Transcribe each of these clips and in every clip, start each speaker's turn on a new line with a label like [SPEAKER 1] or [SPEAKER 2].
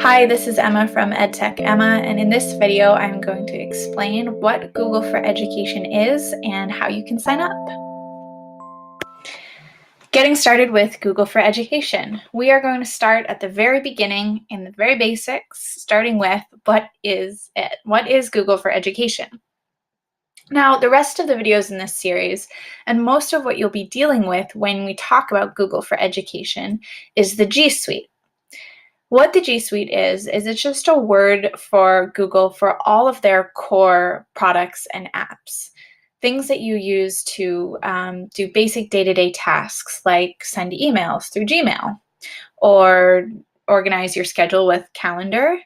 [SPEAKER 1] Hi, this is Emma from EdTech Emma, and in this video, I'm going to explain what Google for Education is and how you can sign up. Getting started with Google for Education. We are going to start at the very beginning in the very basics, starting with what is it? What is Google for Education? Now, the rest of the videos in this series, and most of what you'll be dealing with when we talk about Google for Education, is the G Suite. What the G Suite is it's just a word for Google for all of their core products and apps. Things that you use to do basic day-to-day tasks like send emails through Gmail or organize your schedule with Calendar.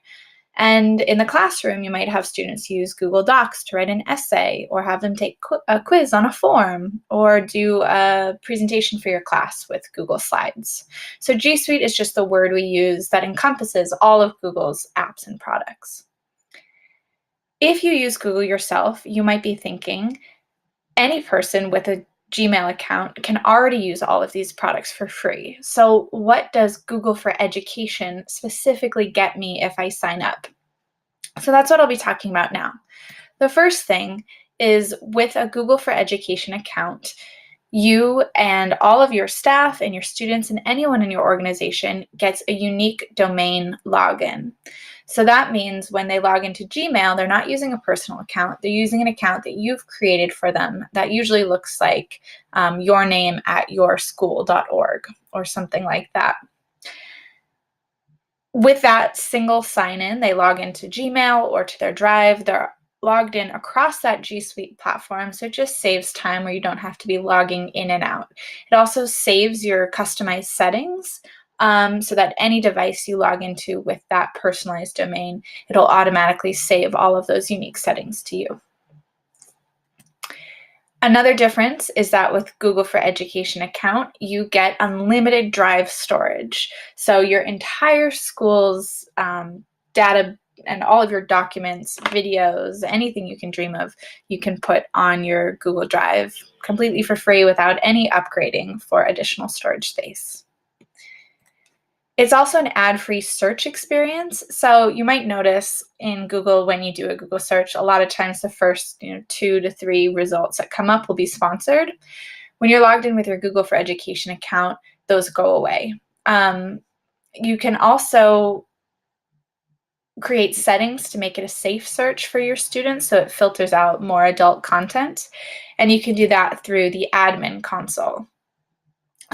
[SPEAKER 1] And in the classroom, you might have students use Google Docs to write an essay or have them take a quiz on a form or do a presentation for your class with Google Slides. So G Suite is just the word we use that encompasses all of Google's apps and products. If you use Google yourself, you might be thinking, any person with a Gmail account can already use all of these products for free. So what does Google for Education specifically get me if I sign up? So that's what I'll be talking about now. The first thing is with a Google for Education account, you and all of your staff and your students and anyone in your organization gets a unique domain login. So that means when they log into Gmail, they're not using a personal account. They're using an account that you've created for them that usually looks like your name at yourschool.org or something like that. With that single sign-in, they log into Gmail or to their Drive. They're logged in across that G Suite platform, so it just saves time where you don't have to be logging in and out. It also saves your customized settings so that any device you log into with that personalized domain, it'll automatically save all of those unique settings to you. Another difference is that with Google for Education account, you get unlimited drive storage. So your entire school's data and all of your documents, videos, anything you can dream of, you can put on your Google Drive completely for free without any upgrading for additional storage space. It's also an ad-free search experience. So you might notice in Google when you do a Google search, a lot of times the first 2 to 3 results that come up will be sponsored. When you're logged in with your Google for Education account, those go away. You can also create settings to make it a safe search for your students so it filters out more adult content. And you can do that through the admin console.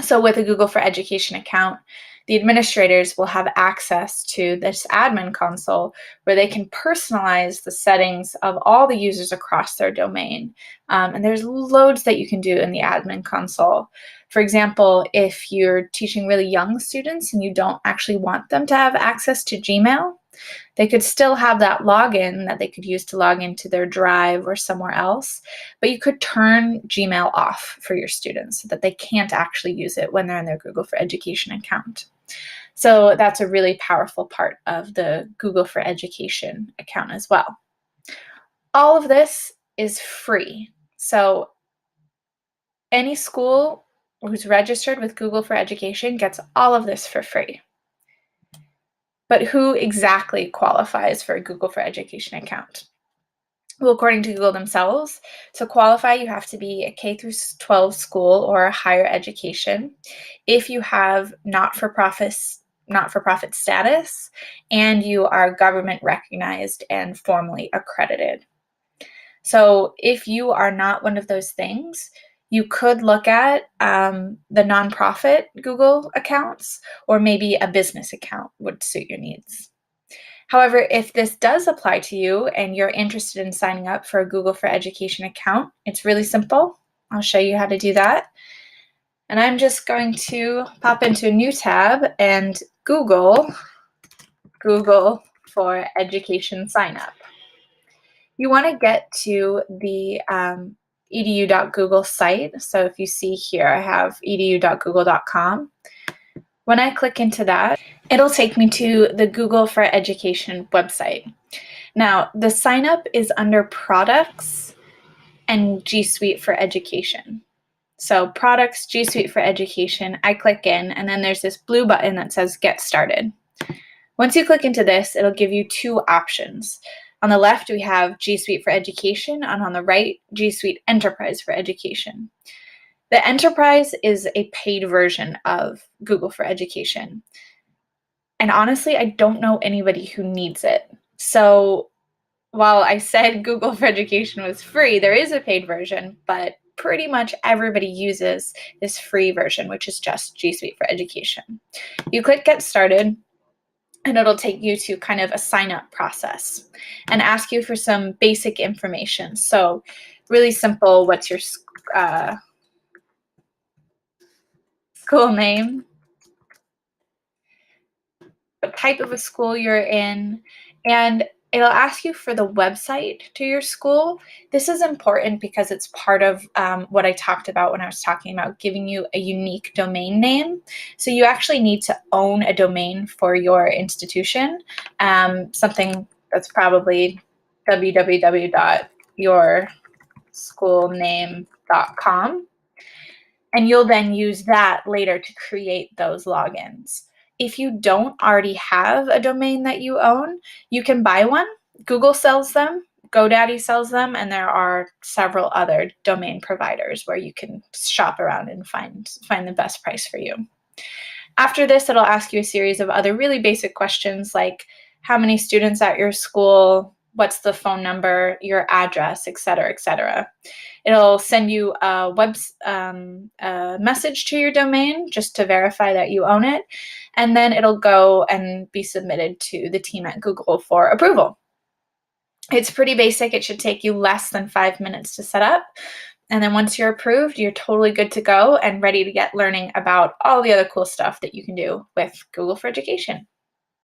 [SPEAKER 1] So with a Google for Education account, the administrators will have access to this admin console where they can personalize the settings of all the users across their domain. And there's loads that you can do in the admin console. For example, if you're teaching really young students and you don't actually want them to have access to Gmail, they could still have that login that they could use to log into their Drive or somewhere else, but you could turn Gmail off for your students so that they can't actually use it when they're in their Google for Education account. So that's a really powerful part of the Google for Education account as well. All of this is free. So any school who's registered with Google for Education gets all of this for free. But who exactly qualifies for a Google for Education account? Well, according to Google themselves, to qualify, you have to be a K-12 school or higher education. If you have not-for-profit status, and you are government recognized and formally accredited. So if you are not one of those things, you could look at the nonprofit Google accounts, or maybe a business account would suit your needs. However, if this does apply to you and you're interested in signing up for a Google for Education account, it's really simple. I'll show you how to do that. And I'm just going to pop into a new tab and Google for Education sign up. You want to get to the edu.google site. So if you see here, I have edu.google.com. When I click into that, it'll take me to the Google for Education website. Now, the sign up is under Products and G Suite for Education. So Products, G Suite for Education, I click in, and then there's this blue button that says Get Started. Once you click into this, it'll give you two options. On the left, we have G Suite for Education, and on the right, G Suite Enterprise for Education. The Enterprise is a paid version of Google for Education. And honestly, I don't know anybody who needs it. So while I said Google for Education was free, there is a paid version, but pretty much everybody uses this free version, which is just G Suite for Education. You click Get Started, and it'll take you to kind of a sign-up process and ask you for some basic information. So really simple, what's your school name, what type of a school you're in, and it'll ask you for the website to your school. This is important because it's part of what I talked about when I was talking about giving you a unique domain name. So you actually need to own a domain for your institution, something that's probably www.yourschoolname.com. And you'll then use that later to create those logins. If you don't already have a domain that you own, you can buy one. Google sells them, GoDaddy sells them, and there are several other domain providers where you can shop around and find the best price for you. After this, it'll ask you a series of other really basic questions like how many students at your school, what's the phone number, your address, et cetera, et cetera. It'll send you a message to your domain just to verify that you own it, and then it'll go and be submitted to the team at Google for approval. It's pretty basic. It should take you less than 5 minutes to set up. And then once you're approved, you're totally good to go and ready to get learning about all the other cool stuff that you can do with Google for Education.